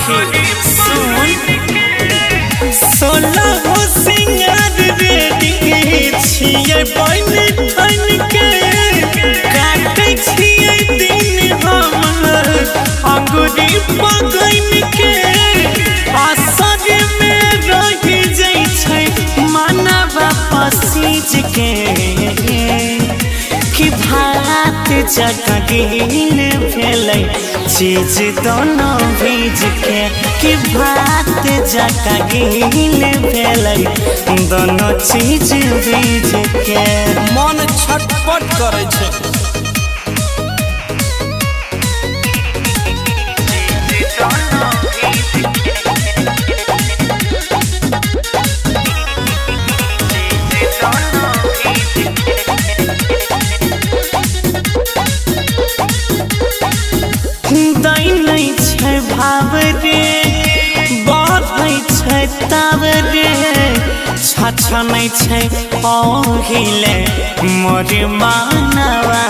सखी सुन 16 सिंगार रेडी छियै बन ठन के काटे छियै दिन हमर अंगुरी पगन के असर में रहि जाइ छै मनवा पसीज के कि भात जगीन भेलै चीज दोनों भीज के कि भात जगीन भेलै दोनों चीज भीज के मन छटपट करे छै भाव रे बढ़ै छै तब रे छछनै छै पहिले मोर मानवा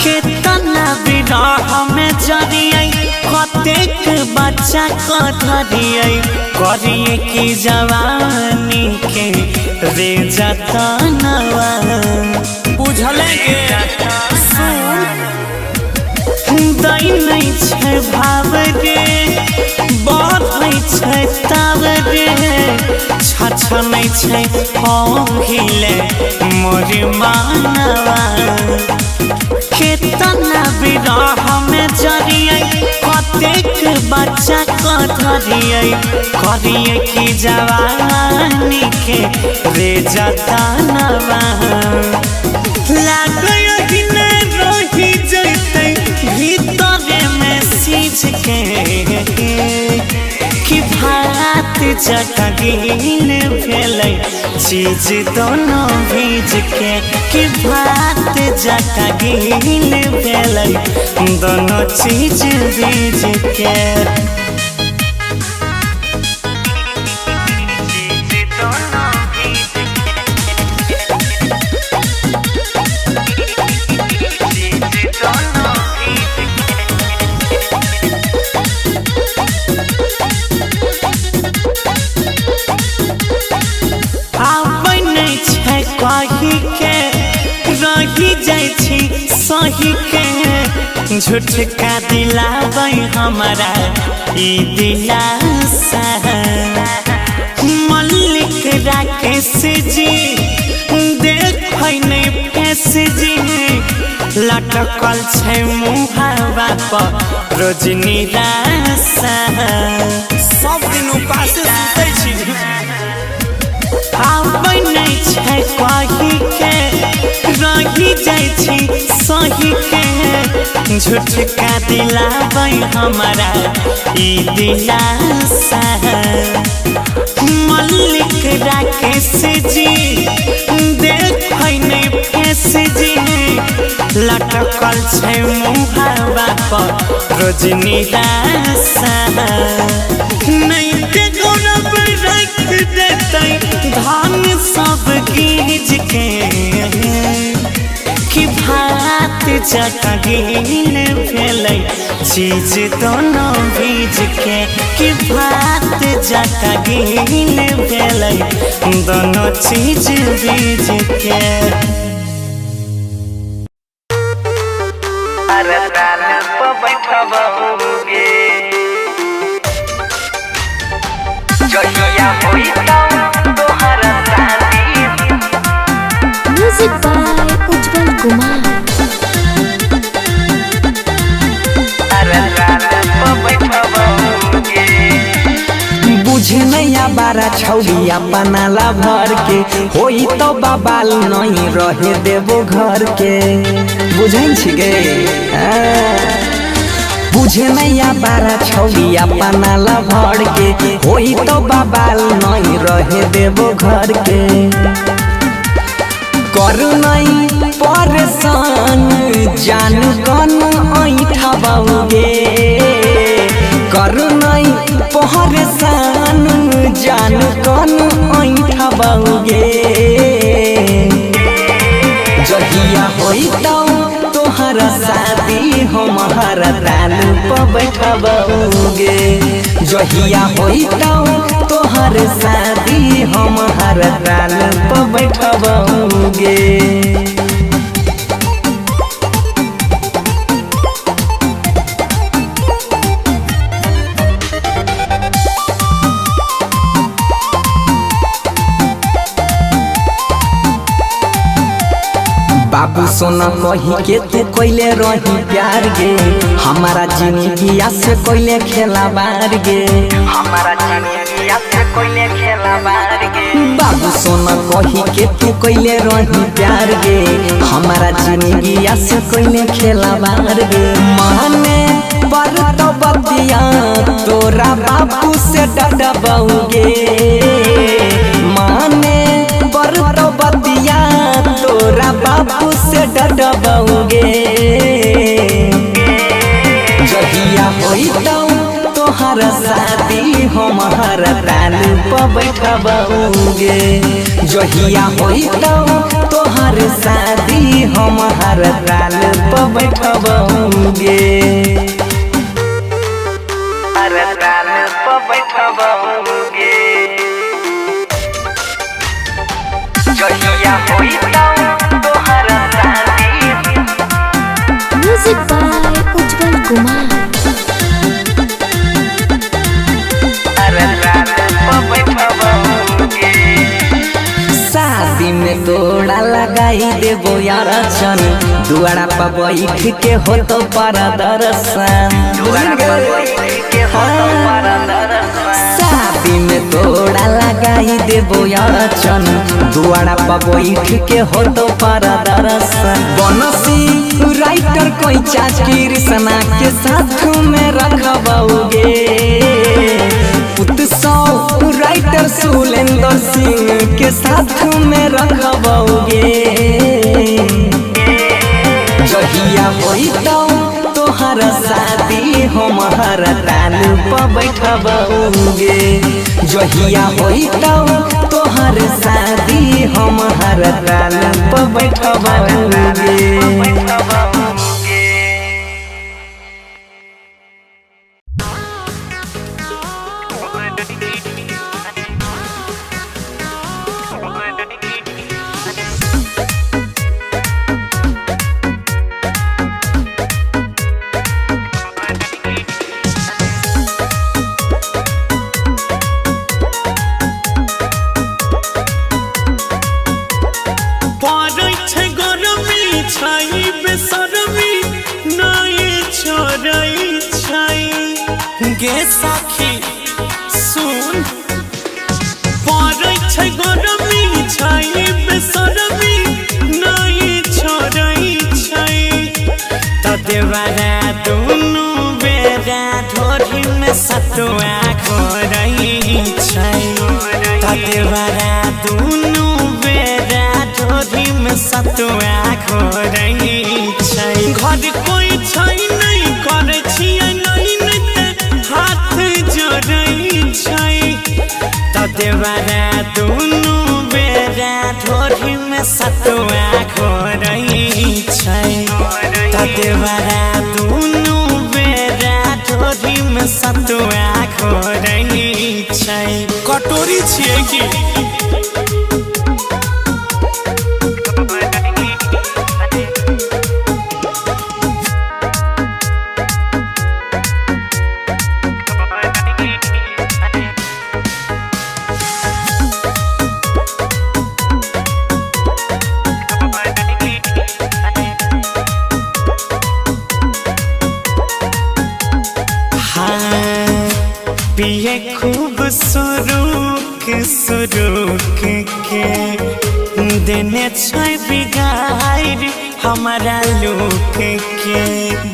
केतना विरह में जरियै कतेक बच्चा करियै करिए की जवानी के रे जतनवा बुझले दै नहीं छै भाव रे बढ़ै छै तब रे छछनै छै पहिले मोर मानवा केतना विरह में जरियै कतेक बच्चा करियै करिए की जवानी के रे जतनवा लागै रही जैतै भीतर में सीझ के कि भात जगीन भेलै चीज दोनों भीज के कि भात जगीन भेलै दोनों चीज भीज के कही के रही जाइ छी सही के झूठ का दिलाबै हमारा ई दिलासा मल्लिक राकेश जी देखै नै फेस जी लटकल छै मुहावा पर रोज निराशा सब दिन उपासे सुतै छी आबै नहीं छै कही के रही जाइ छी सही के झूठ का दिलाबै हमारा ई दिलासा मल्लिक राकेश जी देखै नै फेस जी लटकल छै मुहावा पर रोज निराशा नहीं के गौरव रख देतै धान सब गीज के कि भात जगीन भेलै चीज दोनों भीज के कि भात जगीन भेलै दोनों चीज भीज के म्यूजिक बाय उज्जवल कुमार बुझे नैया बारा छौड़िया बनाला भर के होई तो बाबाल नहीं रहे देवो घर के बुझै छी गे बुझे नैया बारा छौड़िया बनाला भर के होई तो बाबाल नहीं रहे देवो घर के करू नहीं परेशान जान कन ऐठबाउगे करू नहीं परेशान जान कन ऐठबाउगे जहिया होई तो तोहरा शादी हम हर ताल पर बैठबौगे जहिया होई तोहर शादी हम हर ताल पर बैठबौगे बाबू सोना कही के तू कोइले रही प्यार गे हमारा जिंदगिया से कोइले खेला बार गे हमारा जिंदगिया से कोइले खेला बार गे बाबू सोना कही के तू कोइले रही प्यार गे हमारा जिंदगिया से कोइले खेला बार गे माने पर तो बतिया तोरा बाबू से डडबौगे माने पर तो बतिया तोरा बाबू से डडबौगे जहिया होई तोहरा शादी हम हर ताल पर बैठबौगे जहिया होई तोहर शादी हम हर ताल पर बैठबौगे हर ताल पर बैठबौगे जहिया होई तोहरा शादी Music by Ujjwal Kumar. शादी में तोड़ा लगाई देबो यार चन दुआरा पर बैठ के हो तो पारा दर्शन शादी में तोड़ा लगाई देबो यार चन दुआरा पर बैठ के हो तो पारा दर्शन बनसी राइटर कोई चाची कृष्णा के साथ में रखबौगे उत्सव राइटर सुलेंद्र सिंह के साथ में रखबौगे जहिया होई तोहरा शादी हम हर ताल पर बैठबौगे जहिया होई तोहर शादी हम हर ताल पर बैठबौगे गे साखी सुन पड़ै छै गरमी छै बेसरमी नहीं छोड़ै छै त देवरा दुनु बेरा ढोरी में सतुआ खोरै छै त देवरा दुनु बेरा ढोरी में सतुआ खोरै छै घर कोई छै नहीं करै छियै देवरा दुनु बेरा ढोरी में सतुआ खोरै छै त देवरा दुनु बेरा ढोरी में सतुआ खोरै छै कटोरी छियै कि पिए खूब सुरुक सुरुक के देने छै बिगाड़ हमारा लोक के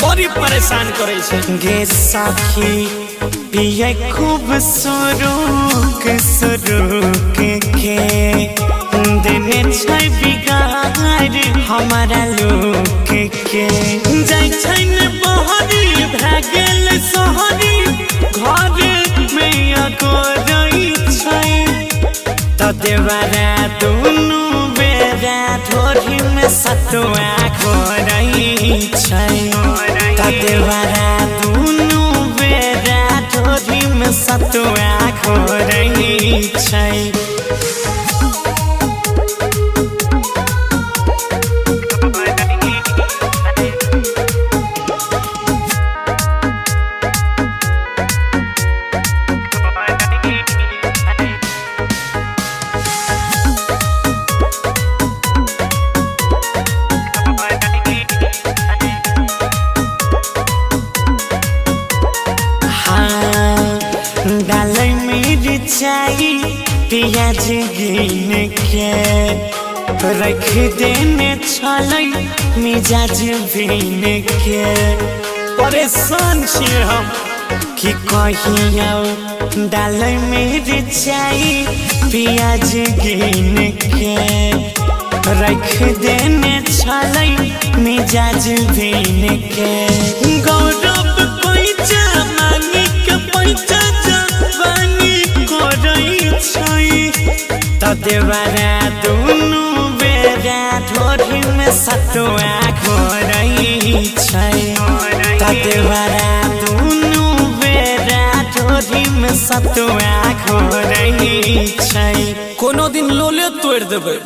बड़ी परेशान करे छै गे साखी पिए खूब सुरुक सुरुक के देने छै बिगाड़ हमारा लोक के जाय छै ने बहरी भए गेल सहरी घर में अकोरै छै त देवरा दुनु बेरा ढोरी में सतुआ खोरै छै तदेवारा दुनु बेरा ढोरी में सतुआ घोरई छै डालै मिरचाई प्याज गिन के रख देने छलै मिजाज बीन के परेशान छी हम कि कहियो डालै मिरचाई प्याज गिन के रख देने छलै मिजाज बीन के गौरव पैचा मांगी के पैचा तदेवारा दुनु बेरा ढोरी में सतुआ घोरई छै तदेवारा दुनु बेरा ढोरी में सतुआ घोरई छै कोनो दिन लोले तोड़ देबै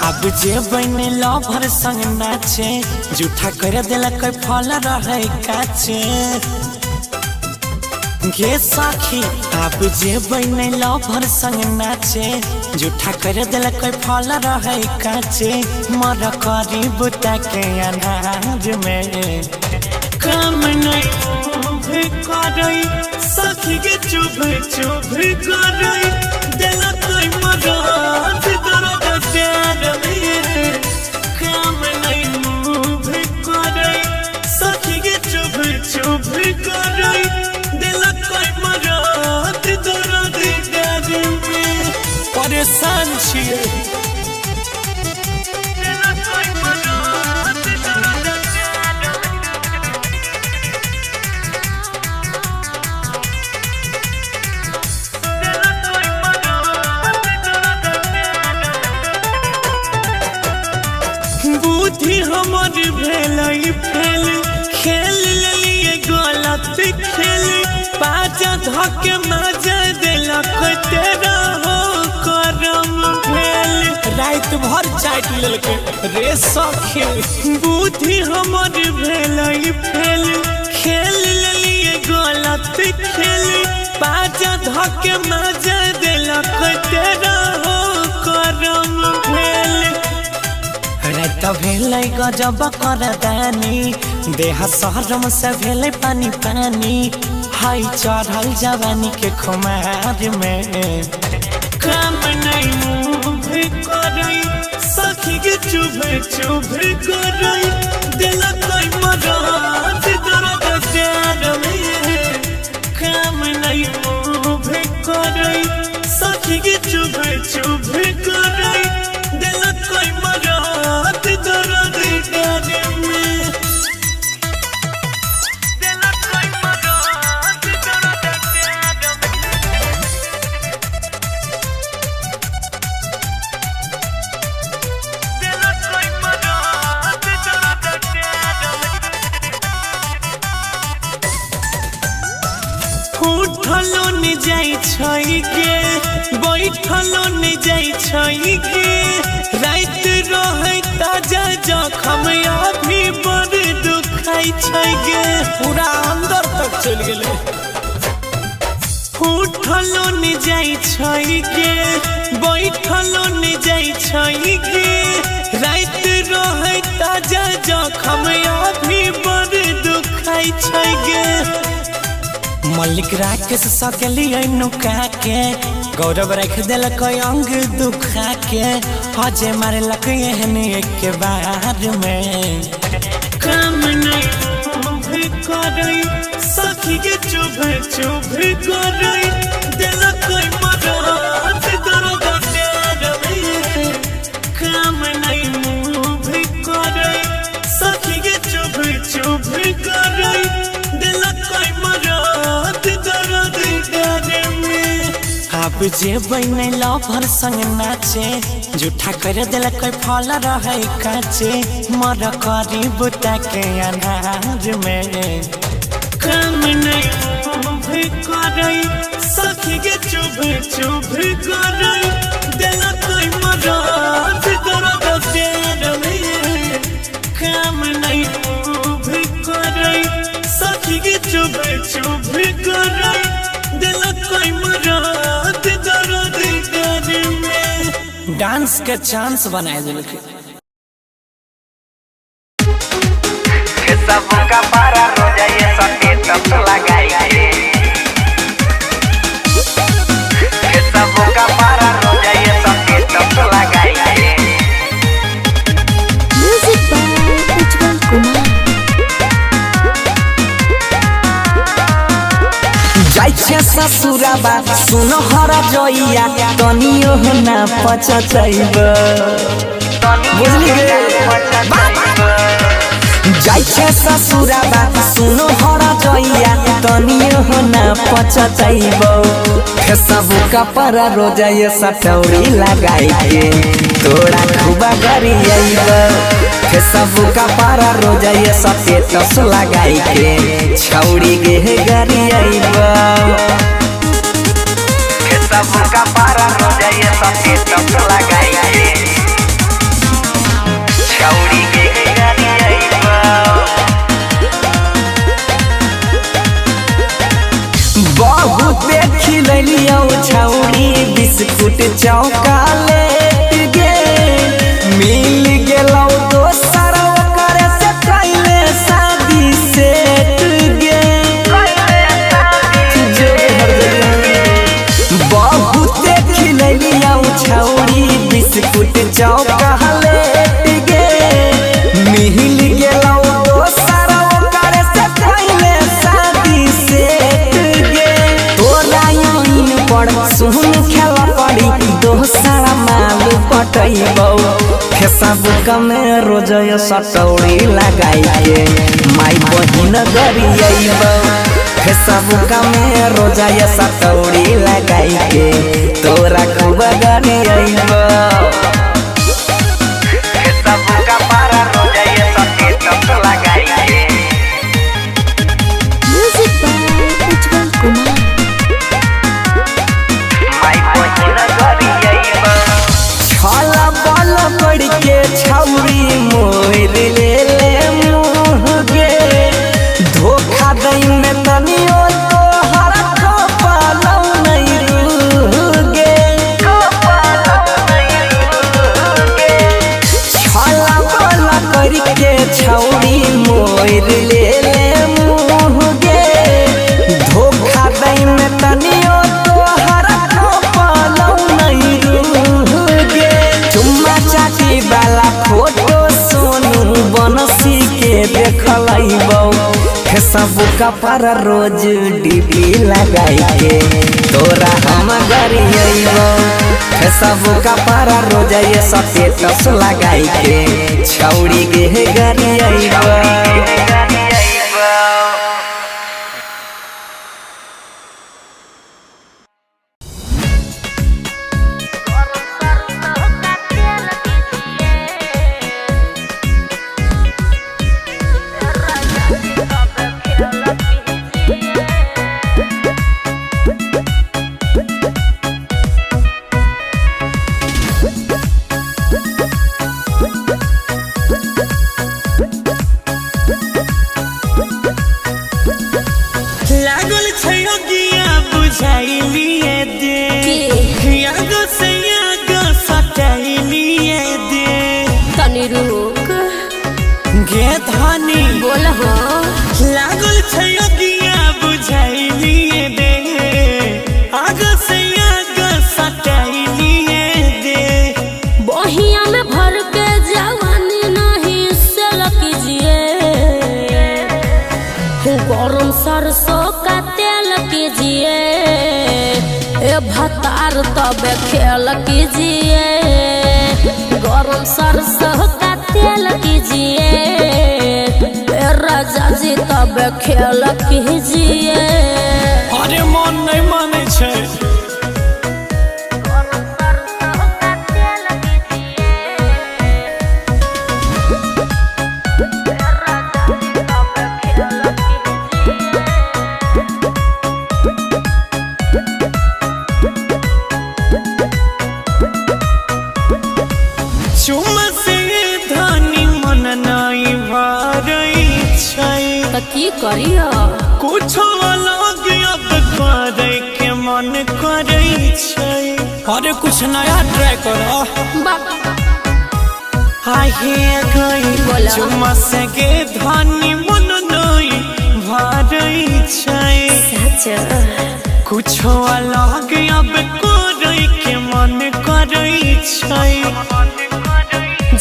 अब जे बने लवर संग नाचे जूठा कर दिलक फल रहे काचे गे सखी अब जे बने लवर संग नाचे जूठा कर दिलक फल रहे काचे मर करी बुता के अनाज में काम नहीं करई सखी के चुभ चुभ करई दिलक मराद दर्द प्यार में काम नहीं मुँह करई सखी के चुभ चुभ करई दिलक मराद दर्द प्यार में परेशान छियै बुद्धि हमर भेलई फेल खेल लेलिए गलत खेल पाजा धके मजा देलक तेरा हो करम भेल रात भर चाट लेलकै रे सखी बुद्धि हमर भेलई फेल खेल लेलिए गलत खेल पाजा धके मजा देलक तेरा हो करम भेल रात भेलै गजब कर दानी देह शहरम से भेलै पानी पानी हाय चढ़ल जवानी के खुमार में काम नहीं मुँह करई सखी के चुभ चुभ करई दिलक मराद दर्द प्यार में काम नहीं मुँह करई सखी के चुभ चुभ करई दिलक मराद दर्द प्यार में उठलो न जाई छै के बैठलो न जाई छै के रात रहे ताजा जखम अभी बड़ दुखाई छै के पूरा अंदर तक चल गेले उठलो न जाई छै के बैठलो न जाई छै के रात रहे ताजा जखम अभी बड़ दुखाई छै के मल्लिक राकेश सकलिए नुका के गौरव रख दिलक अंग दुखा के हजे मारलक एहन एक बार में काम नहीं करई सखी के चुभ चुभ करई दिलक मराद दर्द प्यार में काम नहीं मुँह जब जे बने लवर संग नाचे झूठा कर दिल कोई फल रहे काचे मर करी बुता के अनार में काम नहीं करई सखी के चुभ चुभ करई दिल कोई मराद दर्द प्यार में काम नहीं करई सखी के चुभ चुभ करई दिल कोई मराद दर्द प्यार में। डांस के चांस बनाए दिल के सबका पारा रोजा ये सके तब लगाएंगे सबका पारा रोजा ये सके तब लगाएंगे। म्यूजिक बाय उज्जवल कुमार। जाय छे ससुराबा सुन हरा जइया तनियो ना पचतैब बुझली गे जाय छे ससुराबा सुनो हरा जइया तनियो ना पचतैब फेसबुक पर रोज ये सटौरी लगाई के तोरा खूबा गरियैब फेसबुक पर रोज ये स्टेटस लगाई के छौरी गे गरियैब फेसबुक पर रोज ये स्टेटस लगाई के छौरी गे गरियैब। बहुत खिलियो छौरी बिस्कुट चॉकलेट गे मिल गेलौ दोसर ओकर से कैले शादी सेट गे बहुत खिलियो छौरी बिस्कुट चॉकलेट गे मिल गेलौ दोसर ओकर से कैले शादी सेट गे तोरा इन पर सुन खेला पड़ी दोसर माल पटैबौ फेसबुक में रोज ये सटौरी लगाई के माई बहिन गरियैबौ फेसबुक में रोज ये सटौरी लगाई के तोरा खूब गरियैबौ फेसबुक पर रोज ये स्टेटस लगाई के म्यूजिक बाय उज्जवल कुमार। छला बल पड़ के छौरी मोर ले ले मुँह गे धोखा दई में तनियो तो हर कपालौ नहीं रूह गे छला बल कर के छौरी मोर ले ले मुँह गे धोखा दई में तनियो तो हर कपालौ नहीं रूह गे चुम्मा चाटी वाला फोटो सोनू बनसी के देखलैबौ फेसबुक पर रोज डीपी लगाई के तोरा हम गरियैबौ फेसबुक पर रोज ये स्टेटस लगाई के छौरी गे गरियैबौ। लागल छै गिया बुझाइलिए दे यागो से यागो सटाइलिए दे तनी रुक गे धानी बोल हो लागल छै गिया बुझाइलिए दे आगो से यागो सटाइलिए दे बहिया में भर के जवानी नहीं से कीजिए गरम सरसों का तेल कीजिए ए भतार तब खेल कीजिए गरम सरसों का तेल कीजिए ए राजा जी तब खेल कीजिए। अरे मन नहीं माने छै की करियो कुछ अलग अब करे के मन करे छै। अरे कुछ नया ट्राई करो। आहे गई बोला। चुम्मा से के धानी मन नहीं भरै छै। सच कुछ अलग अब करे के मन करे छै।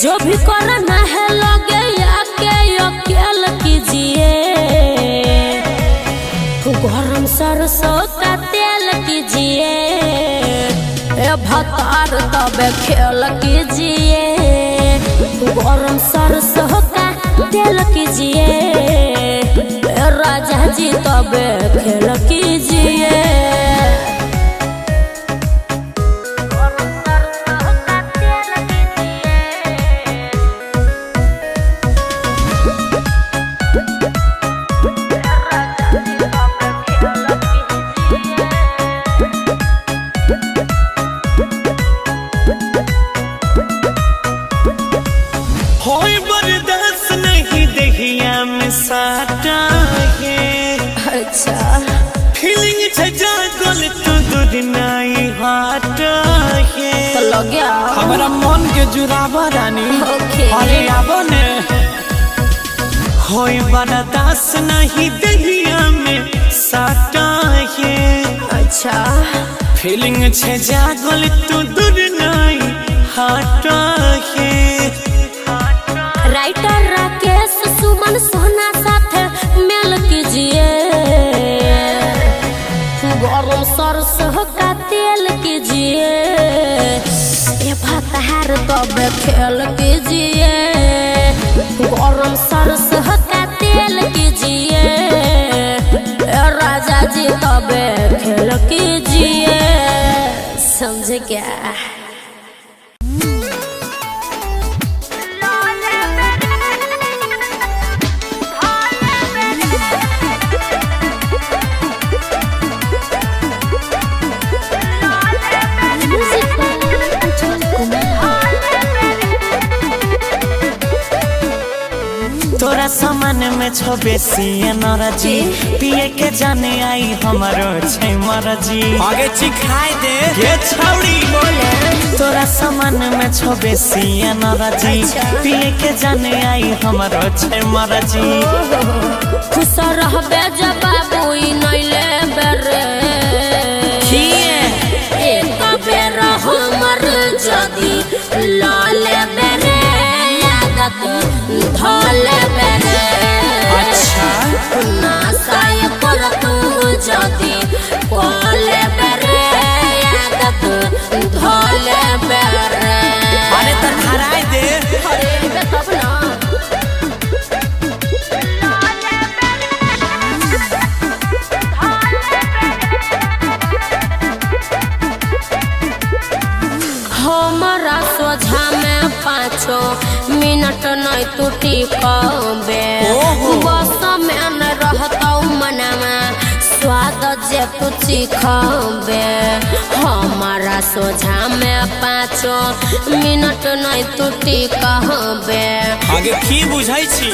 जो भी करना है लगे आके अकेल कीजिए। गरम सरसों का तेल कीजिए। ए भतार तब खेल कीजिए। गरम सरसों का तेल कीजिए। ए राजा जी तब खेल कीजिए। होय बर्दाश्त नहीं दहिया में साटा है। अच्छा फीलिंग छै जागल तू दूर नहीं हटा है। तो लग गया हमारा मन के जुड़ावा रानी। ओके। अरे आबो ने। होय बर्दाश्त नहीं दहिया में साटा है। अच्छा फीलिंग छै जागल तू दूर नहीं हटा है। राइटर राकेश सुमन सोना साथ मेल कीजिए। गरम सरसों का तेल कीजिए। ये भतार तब खेल कीजिए। गरम सरसों का तेल कीजिए। राजा जी तब खेल कीजिए। समझे क्या? तोरा सामान में छो बेसी एनर्जी। पिए के जाने आई हमारो छै मरजी। आगे चिखाई दे। ये छौड़ी बोले तोरा सामान में छो बेसी एनर्जी। पिए के जाने आई हमारो छै मरजी। खुश रहबे जब बाबू नैले बेरे। एक बेर हमर जदी लाले बेरे आदत धले बेरे। अच्छा नासाय पर तू जदी कोले बेरे आदत धले बेरे। अरे तो धराई दे। अरे बे तब ना हमारा सोझा में 5 मिनट नहीं टूटी कबे। बस में न रहता मनमा स्वाद जे तू चिखबे। हमारा सोझा में 5 मिनट नहीं टूटी कहबे। आगे की बुझाई छी।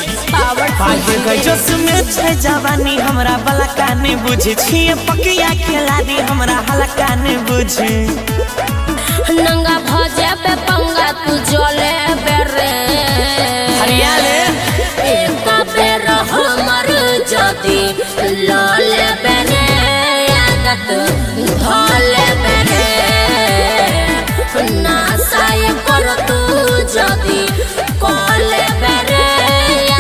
आगे गजस में छै जवानी हमरा बलका नहीं बुझे छिए। पकिया खेला दी हमरा हल्का नहीं बुझे। नंगा भजे पे पंगा तू जले बेरे। हरियाले एक बेर हमर जदी लाले बेरे आदत धले बेरे। नासाय कर तू जदी कोले बेरे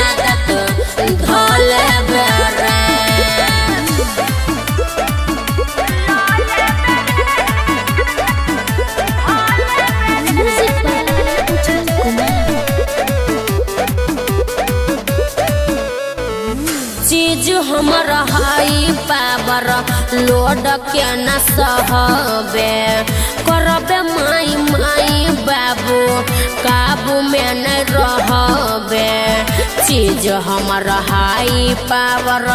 आदत धले बेरे। चीज हमर हाई पावर लोड के न सहबे। करबे माई माई बाबू काबू में न रहबे। चीज हमर हाई पावर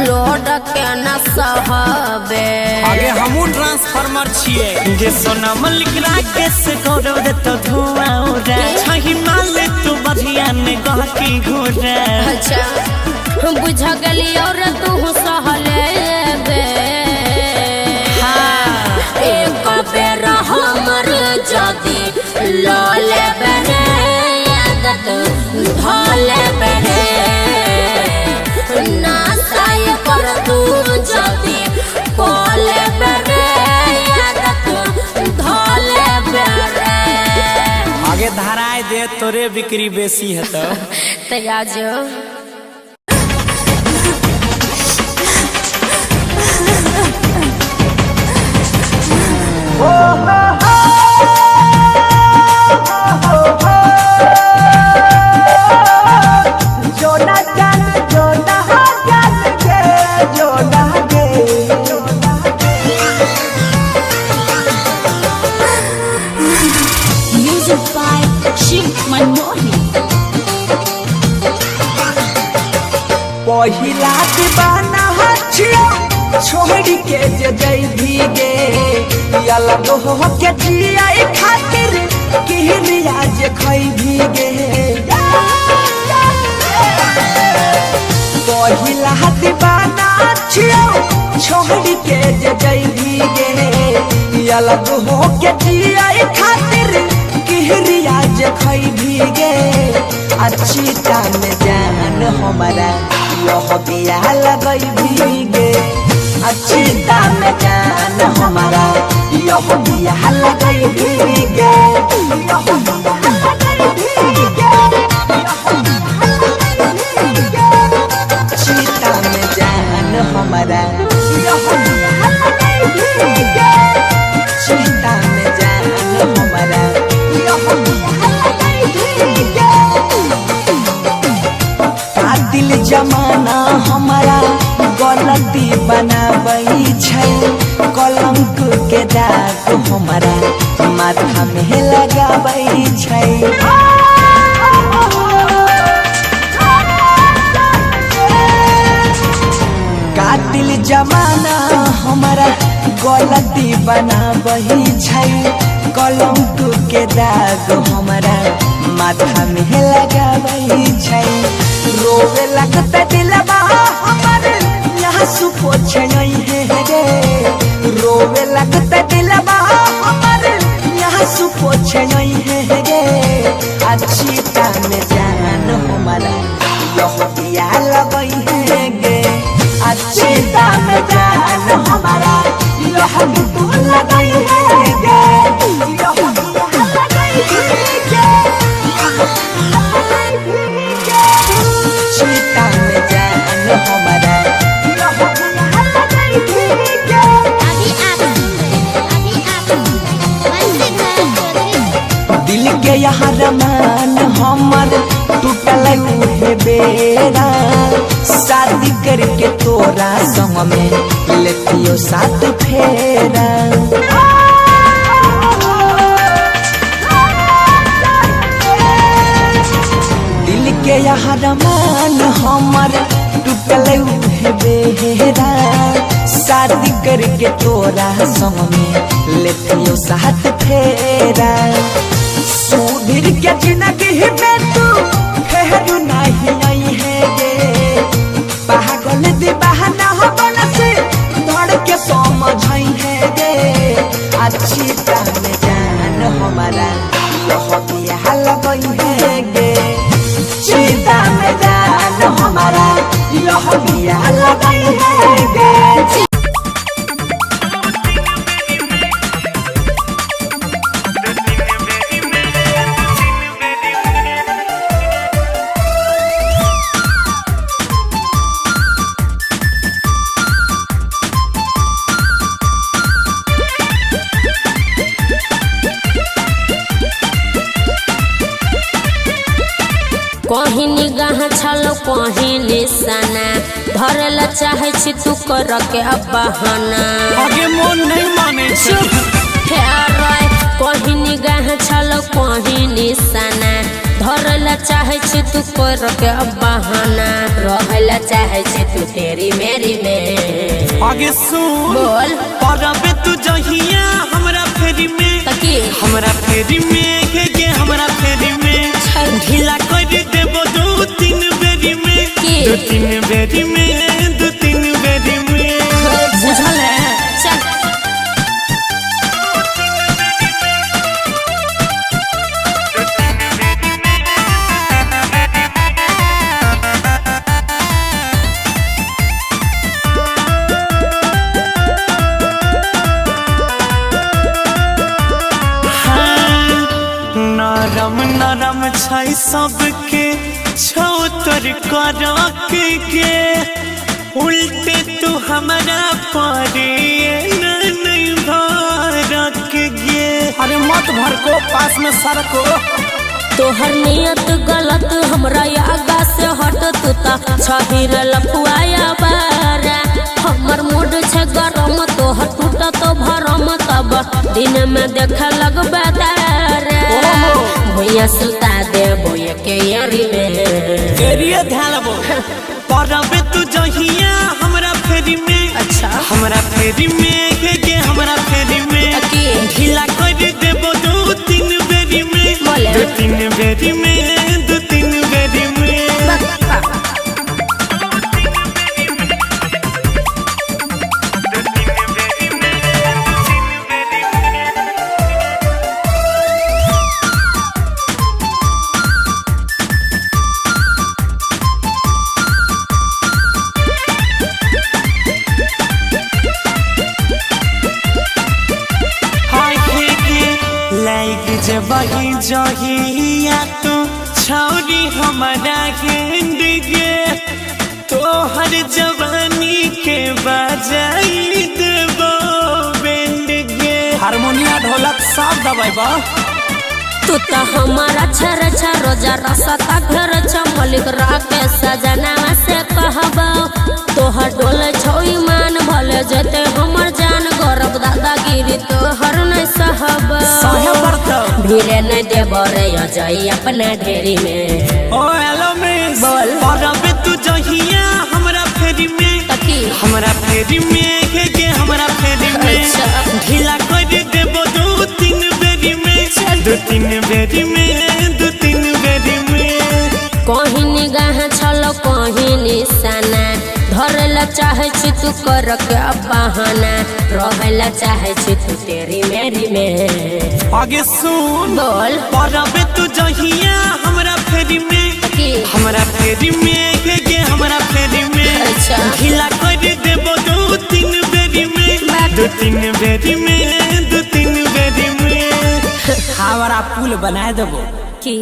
लोड के न सहबे। आगे हमू ट्रांसफार्मर छिए। गे सोना मलिक राकेश गौरव दे तो धुआं उड़ा। छही माल तू बढ़िया ने गहकी घूरा। अच्छा बुझ गली और तू सहले बे एक बेर हमर जदी लले बरे आदत भले बरे ना साय कर तू जदी कोले बरे आदत धले बरे आगे धराए दे तोरे बिक्री बेसी है तो आज पहिला दीवाना हछियो छोड़ी के जे गई भीगे अलग हो के जिया खातिर किहलिया जे खई भीगे पहिला दीवाना हछियो छोड़ी के जे गई भीगे अलग हो के जिया खातिर किहलिया जे खई भीगे अच्छी टाइम जान हमारा यह बिया लगई भीगे अच्छी दाम जान हमारा यह बिया लगई भीगे यह बिया लगई भीगे अच्छी दाम जान हमारा यह बिया लगई भीगे अच्छी दाम जान हमारा यह बिया लगई भीगे दिल जमाना हमारा गलती बनाबई छै कलंक के दाग हमारा माथा में लगाबई छै दिल जमाना हमारा गलती बनाबई छै कलंक के दाग हमारा माथा में लगाबई छै रोवे लगता दिलवा हमर यहाँ सुपोछे नहीं है गे रोवे लगता दिलवा हमर यहाँ सुपोछे नहीं है गे अच्छी टाइम जान हमारा यह दिया लगई है गे अच्छी टाइम जान हमारा यह तू लगई है गे यह दिया लगई है गे चीता में जान हमारा दिल के यहाँ रमान हमर टूटल है बेरा शादी करके तोरा संग में लेतियो साथ फेरा दिल के यहाँ रमान हमर टूटल है बेरा शादी करके तोरा संग में लेतियो साथ फेरा सुधीर के जिंदगी में तू फेरू नहीं आई है गे पागल दीवाना हो बन से धड़ के समझाई है गे अच्छी टाइम जान हमारा यह बिया लगई है गे चीता में जान हमारा यह बिया लगई है गे कहीं निगाह छलो कहीं निशाना धरल चाहे छी तू कर के बहाना आगे मन नहीं माने चुप कहीं निगाह छलो कहीं निशाना धरल चाहे छी तू कर के बहाना रहल चाहे छी तू तेरी मेरी में आगे सुन बोल परबे तू जहिया हमरा फेरी में तकी हमरा फेरी में के हमरा फेरी में ढीला कर देबो दो तीन बेरी में दो तीन बेरी बेरी में दो तीन बेरी में बुझल है। चल नरम नरम छै सबके छौ तोर करके के उल्टे तू हमारा परे नहीं भरक गे। अरे मत भर को पास में सर को। तोहर नियत गलत हमरा आगा से हट तू ता छहिर लफुआया बारा हमर मूड छे गरम तोहर टूटा तो भरम तब दिन में देख लगबे तारा भैया सुता दे बोया के यारी में एरिया ध्यान बो परबे तू जहिया हमरा फेरी में। अच्छा हमरा फेरी में के हमरा फेरी में अकी ढीला कर देबो दो तीन बेरी में बोले दो तीन बेरी में दो तीन बेरी में लाइक जबही जहिया तू छौरी हमारा गेंद गे तोहर जवानी के बजाई देबो बेंड गे। हारमोनिया ढोलक सब दबाइबा। तू तो हमारा छर रोजा रसता घर छ मलिक राके सजना से कहबो तोहर डोल छौई मान भले जते हमर जान गौरव दादागिरी तोहर नहीं सहब भीरे नहीं देबो रे अजय अपना ढेरी में। ओ हेलो मिस बोल परबे तू जहिया हमरा फेरी में तकी हमरा फेरी में के हमरा फेरी में अच्छा। ढीला कर देबो दो तीन बेरी में दो तीन बेरी में दो तीन बेरी में कहीं निगाह छलो कहीं निशाना धरला चाहे छी तू कर के बहाना रहला चाहे छी तू तेरी मेरी में। आगे सुन बोल परबे तू जहिया हमरा फेरी में की हमरा फेरी में के हमरा फेरी में अच्छा। ढीला कर देबो दो तीन बेरी में दो तीन बेरी में दो तीन बेरी में हमारा पुल बना देबो। की